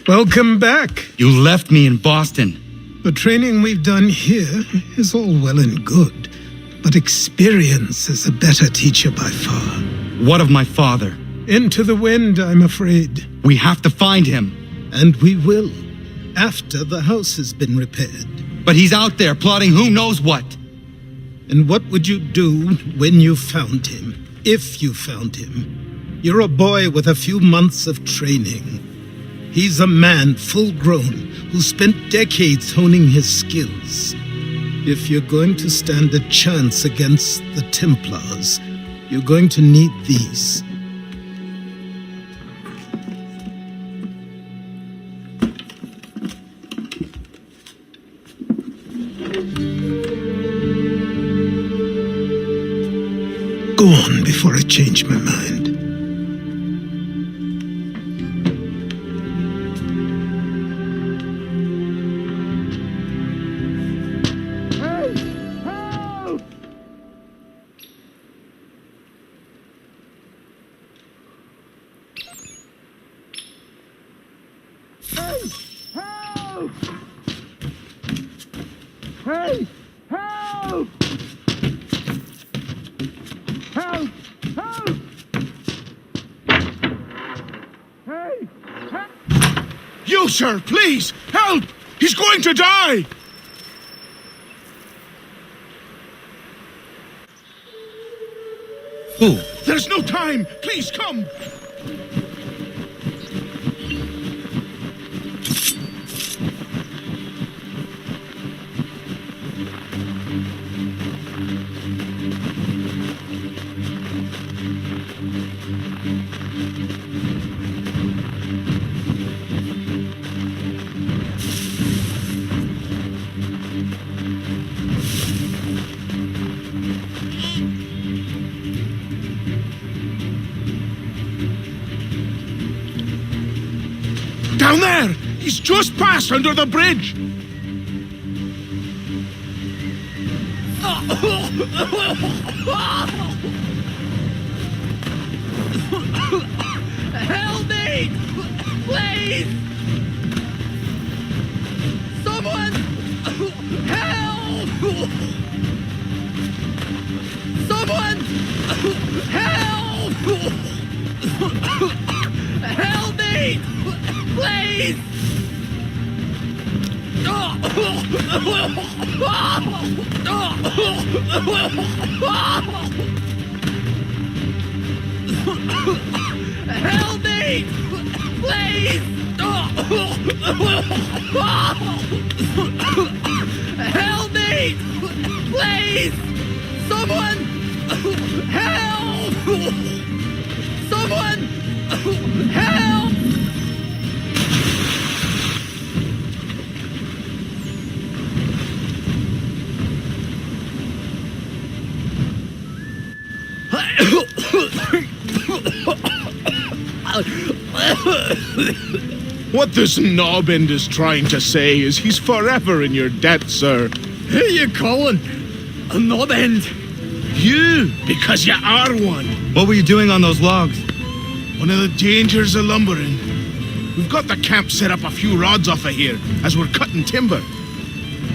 Welcome back. You left me in Boston. The training we've done here is all well and good, but experience is a better teacher by far. What of my father? Into the wind, I'm afraid. We have to find him. And we will, after the house has been repaired. But he's out there plotting who knows what. And what would you do when you found him? If you found him? You're a boy with a few months of training. He's a man full grown who spent decades honing his skills. If you're going to stand a chance against the Templars, you're going to need these. Go on before I change my mind. Hey! Help! Help! Help! Hey! Help! You, sir, please! Help! He's going to die! Who? There's no time! Please, come! Down there! He's just passed under the bridge! Help me! Please! Someone! Help! Someone! Help! Help me! Please! Help me! Please! Help me! Please! Someone! Help! Someone! Help! What this knobend is trying to say is he's forever in your debt, sir. Who you calling? A knob end? You, because you are one. What were you doing on those logs? One of the dangers of lumbering. We've got the camp set up a few rods off of here as we're cutting timber.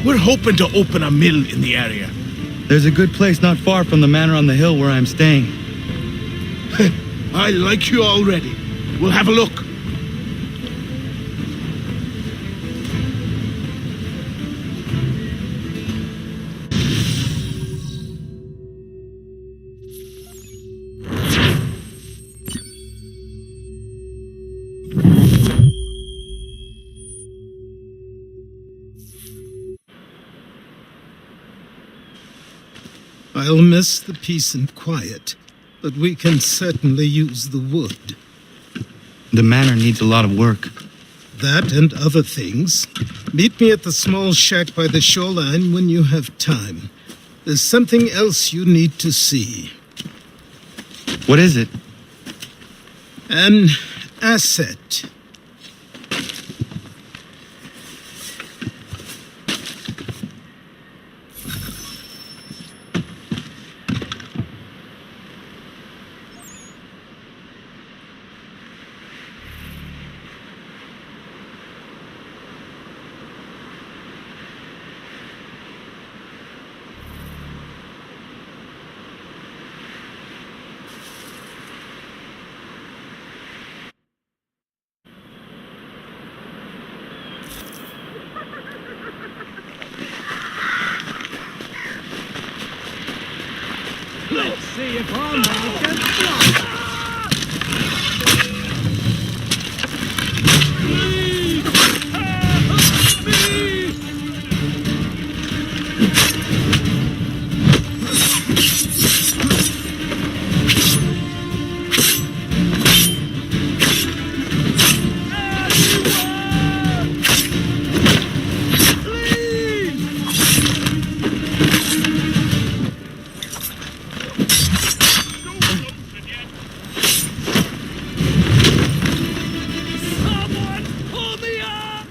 We're hoping to open a mill in the area. There's a good place not far from the manor on the hill where I'm staying. I like you already. We'll have a look. I'll miss the peace and quiet, but we can certainly use the wood. The manor needs a lot of work. That and other things. Meet me at the small shack by the shoreline when you have time. There's something else you need to see. What is it? An asset. you call me? Someone pull me up!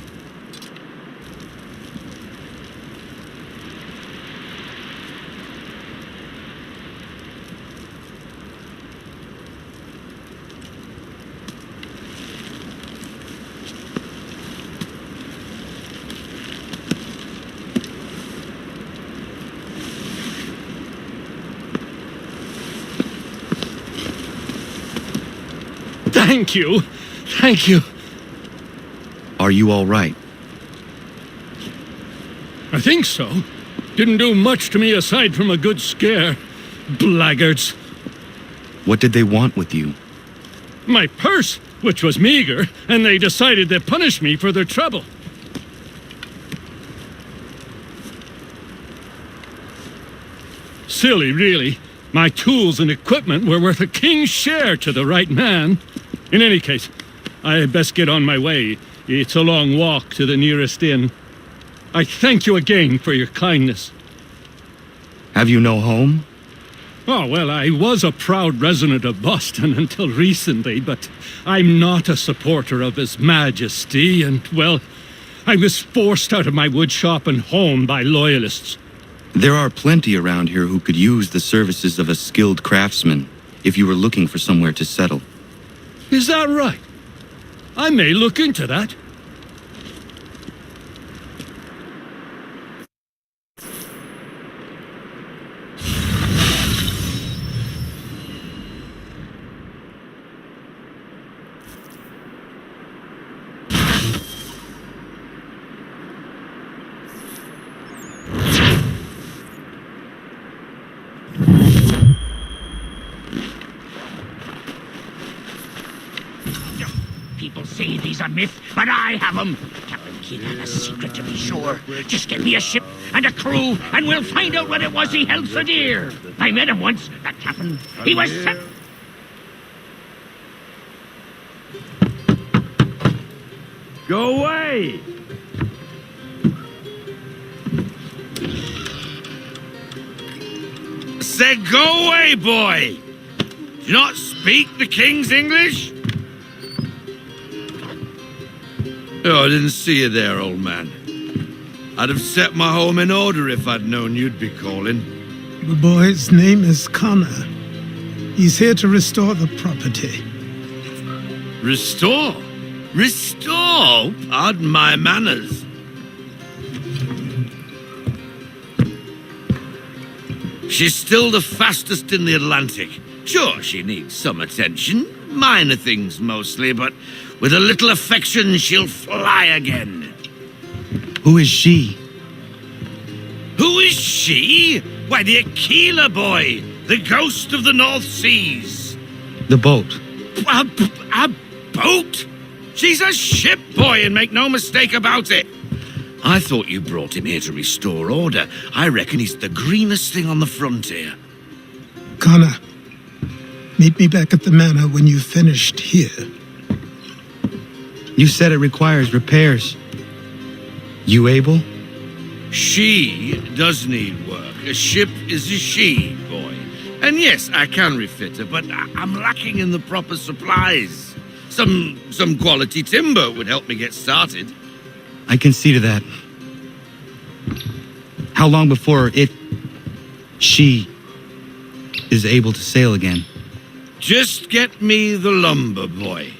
Thank you. Thank you. Are you all right? I think so. Didn't do much to me aside from a good scare. Blackguards. What did they want with you? My purse, which was meager, and they decided to punish me for their trouble. Silly, really. My tools and equipment were worth a king's share to the right man. In any case, I had best get on my way. It's a long walk to the nearest inn. I thank you again for your kindness. Have you no home? Oh, well, I was a proud resident of Boston until recently, but I'm not a supporter of His Majesty, and, well, I was forced out of my woodshop and home by loyalists. There are plenty around here who could use the services of a skilled craftsman if you were looking for somewhere to settle. Is that right? I may look into that. People say these are myth, but I have them. Captain Kidd had a secret, to be sure. Just get me a ship and a crew, and we'll find out what it was he held so dear. I met him once, that captain. He was set. Go away! Said go away, boy! Do you not speak the King's English? Oh, I didn't see you there, old man. I'd have set my home in order if I'd known you'd be calling. The boy's name is Connor. He's here to restore the property. Restore? Restore? Pardon my manners. She's still the fastest in the Atlantic. Sure, she needs some attention. Minor things mostly, but with a little affection, she'll fly again. Who is she? Who is she? Why, the Aquila boy, the ghost of the North Seas. The boat. A boat? She's a ship boy, and make no mistake about it. I thought you brought him here to restore order. I reckon he's the greenest thing on the frontier. Connor, meet me back at the manor when you've finished here. You said it requires repairs. You able? She does need work. A ship is a she, boy. And yes, I can refit her, but I'm lacking in the proper supplies. Some quality timber would help me get started. I can see to that. How long before she is able to sail again? Just get me the lumber, boy,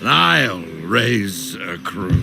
and I'll raise a crew.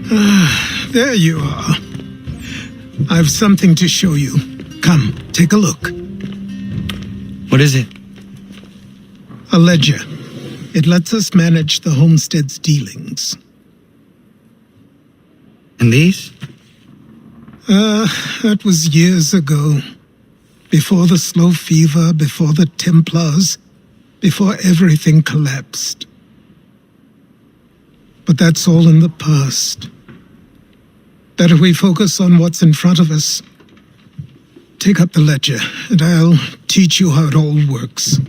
There you are. I've something to show you. Come, take a look. What is it? A ledger. It lets us manage the homestead's dealings. And these? That was years ago. Before the slow fever, before the Templars, before everything collapsed. But that's all in the past. Better we focus on what's in front of us. Take up the ledger, and I'll teach you how it all works.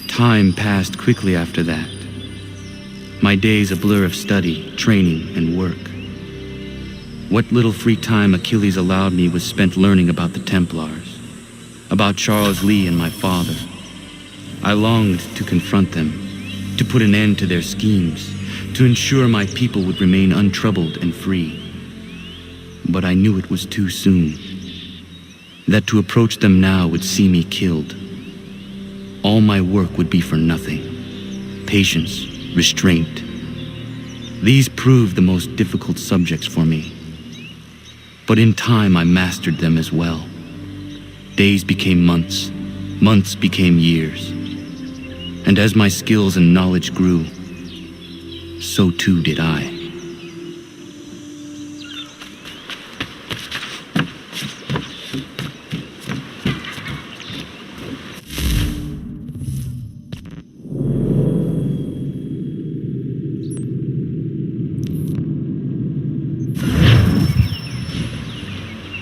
Time passed quickly after that. My days a blur of study, training, and work. What little free time Achilles allowed me was spent learning about the Templars, about Charles Lee and my father. I longed to confront them, to put an end to their schemes, to ensure my people would remain untroubled and free. But I knew it was too soon, that to approach them now would see me killed. All my work would be for nothing. Patience, restraint. These proved the most difficult subjects for me. But in time I mastered them as well. Days became months, months became years. And as my skills and knowledge grew, so too did I.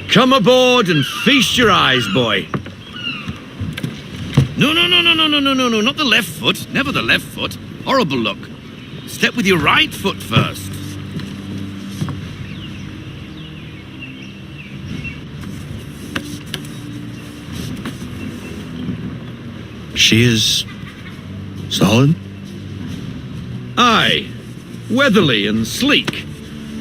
Come aboard and feast your eyes, boy. No, not the left foot. Never the left foot. Horrible look. Step with your right foot first. She is solid? Aye. Weatherly and sleek.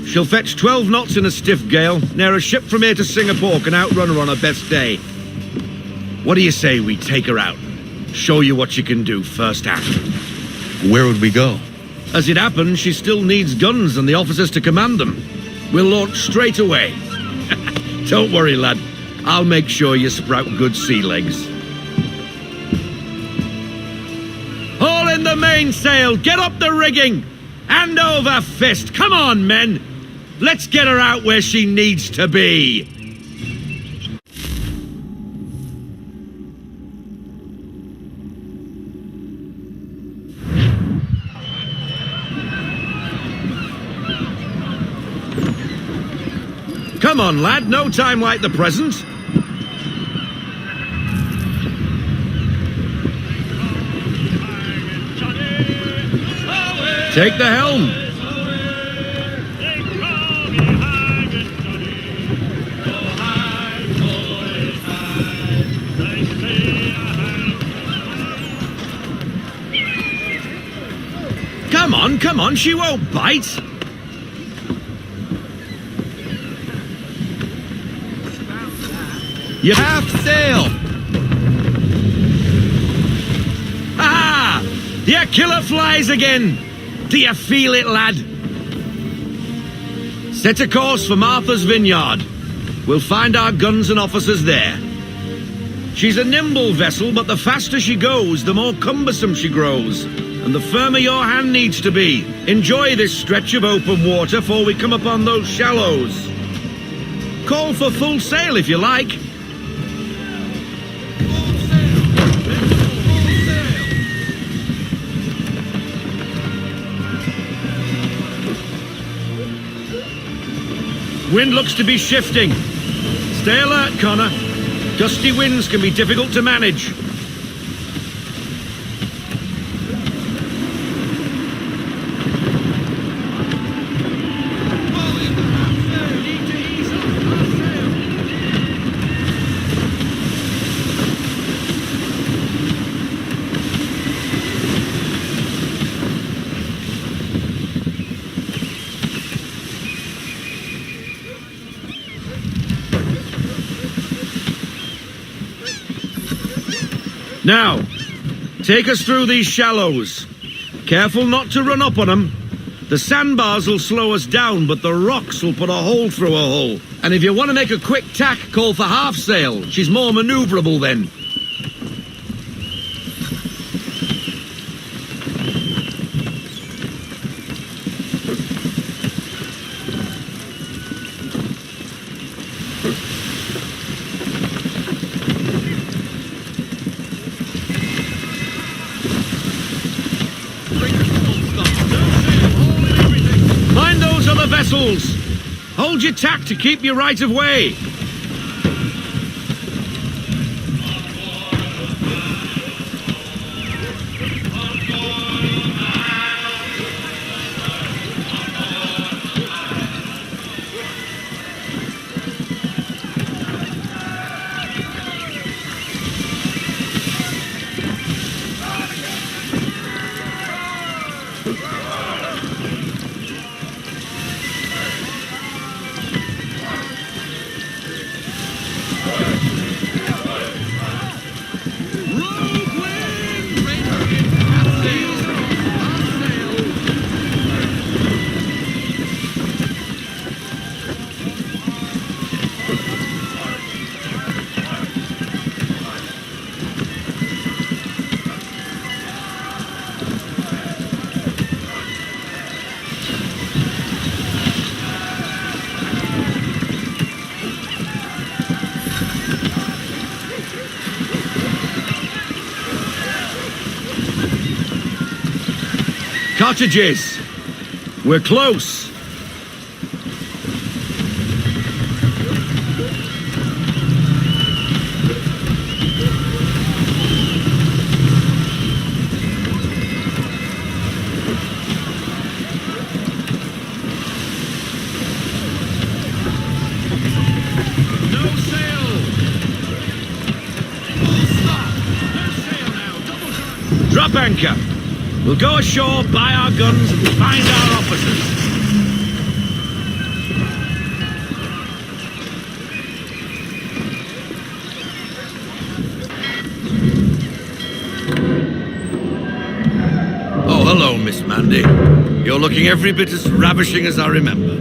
She'll fetch 12 knots in a stiff gale, near a ship from here to Singapore can outrun her on her best day. What do you say we take her out? Show you what she can do firsthand. Where would we go? As it happens, she still needs guns and the officers to command them. We'll launch straight away. Don't worry, lad. I'll make sure you sprout good sea legs. Haul in the mainsail! Get up the rigging! Hand over fist! Come on, men! Let's get her out where she needs to be! Come on, lad, no time like the present. Take the helm. Come on, she won't bite. You half sail. Ah! The killer flies again. Do you feel it, lad? Set a course for Martha's Vineyard. We'll find our guns and officers there. She's a nimble vessel, but the faster she goes, the more cumbersome she grows. and the firmer your hand needs to be. Enjoy this stretch of open water before we come upon those shallows. Call for full sail if you like. Wind looks to be shifting. Stay alert, Connor. Gusty winds can be difficult to manage. Now, take us through these shallows. Careful not to run up on them. The sandbars will slow us down, but the rocks will put a hole through a hole. And if you want to make a quick tack, call for half sail. She's more maneuverable then. Vessels! Hold your tack to keep your right of way. Cottages! We're close! No sail! Full stop! No sail now! Double time! Drop anchor! We'll go ashore, buy our guns, and find our officers. Oh, hello, Miss Mandy. You're looking every bit as ravishing as I remember.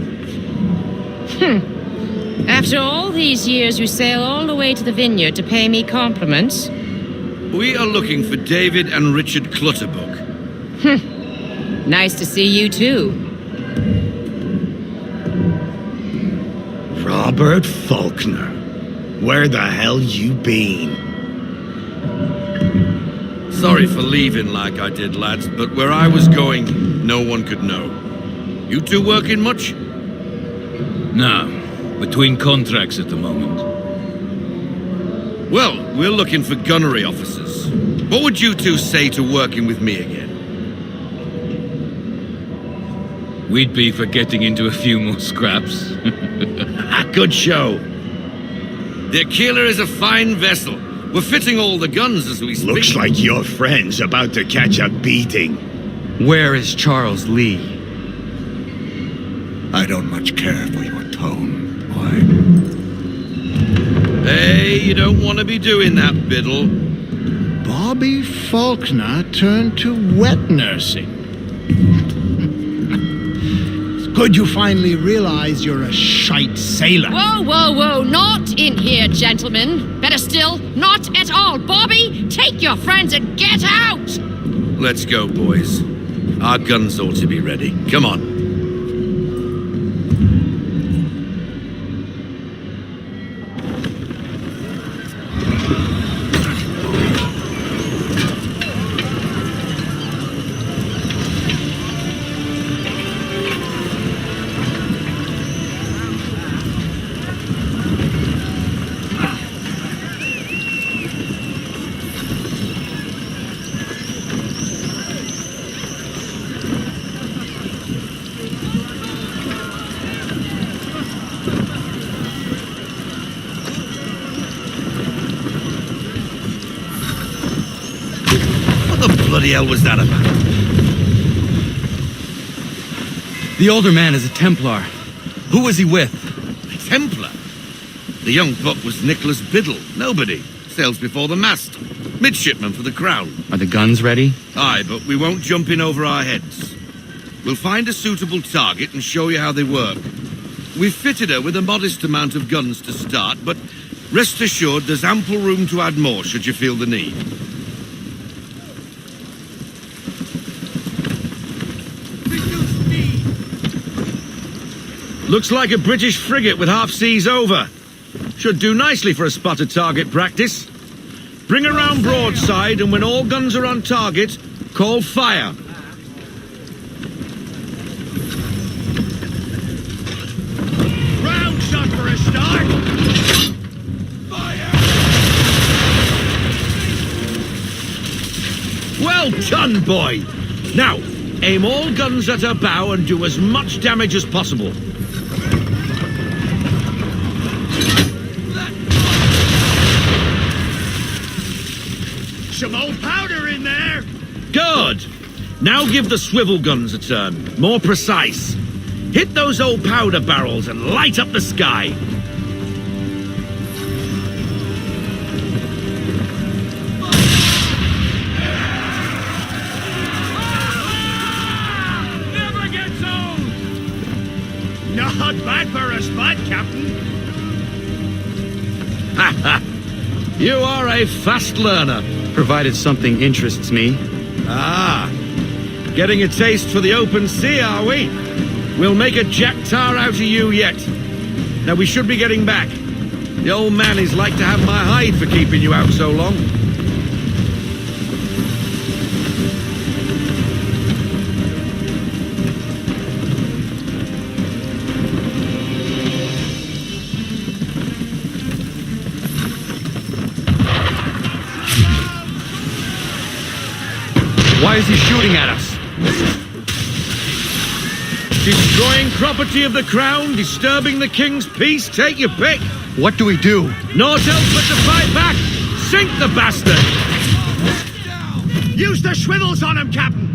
After all these years, you sail all the way to the vineyard to pay me compliments? We are looking for David and Richard Clutterbuck. Nice to see you, too. Robert Faulkner, where the hell you been? Sorry for leaving like I did, lads, but where I was going, no one could know. You two working much? No, between contracts at the moment. Well, we're looking for gunnery officers. What would you two say to working with me again? We'd be for getting into a few more scraps. Good show. The Aquila is a fine vessel. We're fitting all the guns as we speak. Looks like your friend's about to catch a beating. Where is Charles Lee? I don't much care for your tone, boy. Hey, you don't want to be doing that, Biddle. Bobby Faulkner turned to wet nursing. It's good you finally realize you're a shite sailor. Whoa, whoa, whoa, not in here, gentlemen. Better still, not at all. Bobby, take your friends and get out! Let's go, boys. Our guns ought to be ready. Come on. What the bloody hell was that about? The older man is a Templar. Who was he with? A Templar? The young buck was Nicholas Biddle. Nobody. Sails before the mast. Midshipman for the Crown. Are the guns ready? Aye, but we won't jump in over our heads. We'll find a suitable target and show you how they work. We've fitted her with a modest amount of guns to start, but rest assured there's ample room to add more should you feel the need. Looks like a British frigate with half seas over. Should do nicely for a spotted target practice. Bring her round broadside, and when all guns are on target, call fire. Round shot for a start. Fire! Well done, boy. Now, aim all guns at her bow and do as much damage as possible. Some old powder in there! Good! Now give the swivel guns a turn. More precise. Hit those old powder barrels and light up the sky. Never gets old! Not bad for a spot, Captain. Ha ha! You are a fast learner. Provided something interests me. Ah, getting a taste for the open sea, are we? We'll make a jack tar out of you yet. Now we should be getting back. The old man is like to have my hide for keeping you out so long. Why is he shooting at us? Destroying property of the crown, disturbing the king's peace, take your pick. What do we do? Naught else but to fight back. Sink the bastard. Use the swivels on him, Captain.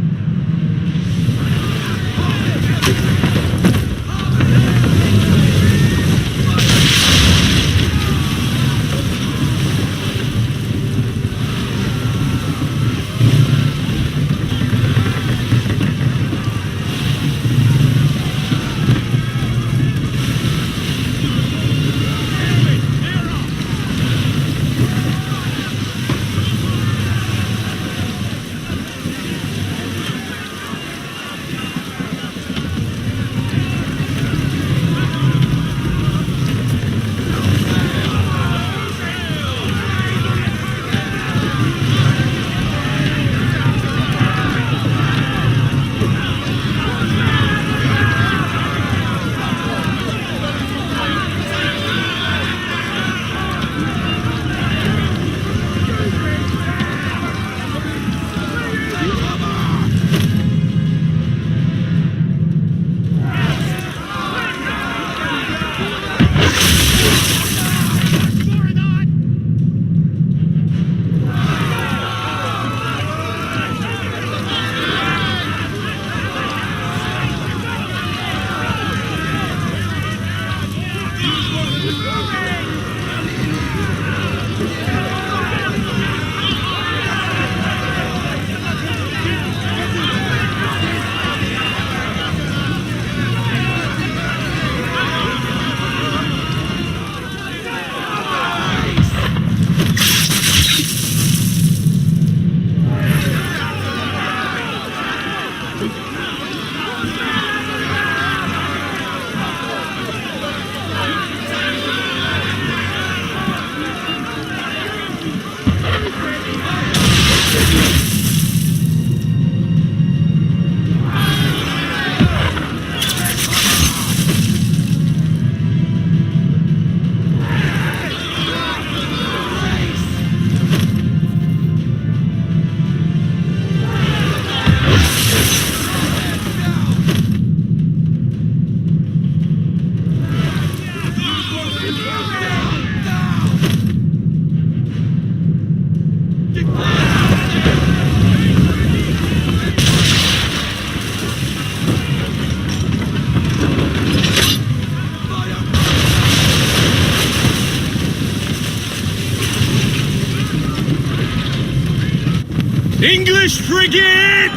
English frigate!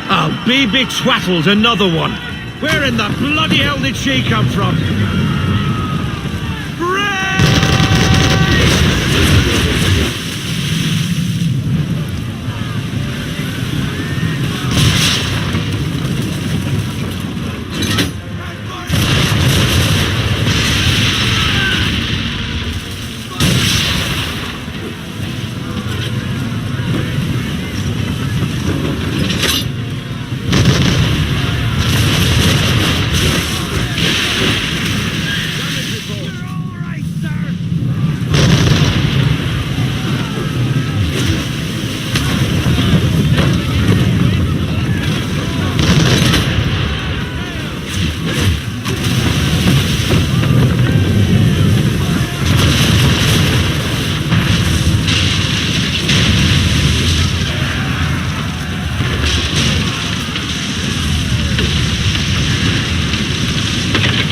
I'll be betwattled, another one. Where in the bloody hell did she come from?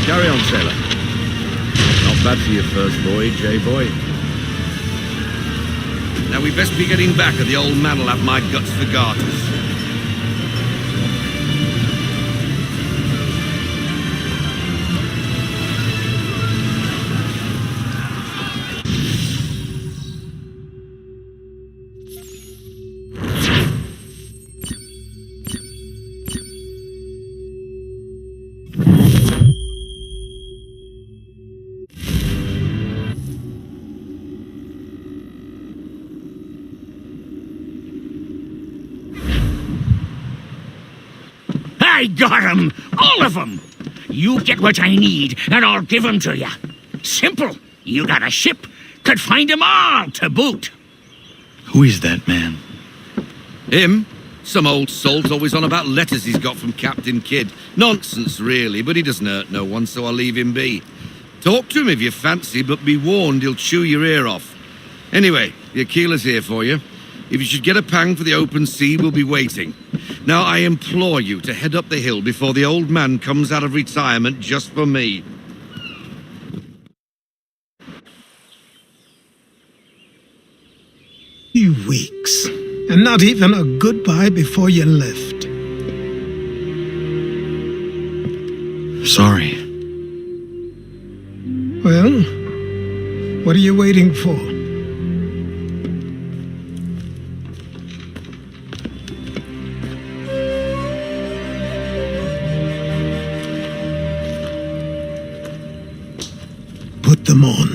Carry on, sailor. Not bad for your first voyage, eh, boy? Now we best be getting back, or the old man'll have my guts for garters. I got 'em! All of 'em! You get what I need, and I'll give 'em to you. Simple. You got a ship, could find 'em all to boot. Who is that man? Him? Some old salt always on about letters he's got from Captain Kidd. Nonsense, really, but he doesn't hurt no one, so I'll leave him be. Talk to him if you fancy, but be warned he'll chew your ear off. Anyway, the Aquila's here for you. If you should get a pang for the open sea, we'll be waiting. Now, I implore you to head up the hill before the old man comes out of retirement just for me. Few weeks, and not even a goodbye before you left. Sorry. Well, what are you waiting for? Put them on.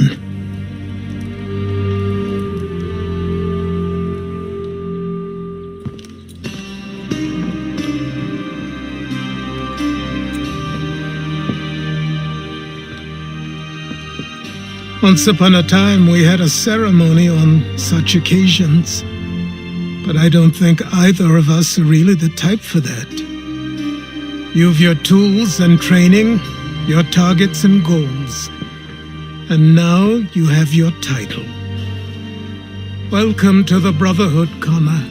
Once upon a time, we had a ceremony on such occasions. But I don't think either of us are really the type for that. You've your tools and training, your targets and goals. And now you have your title. Welcome to the Brotherhood, Connor.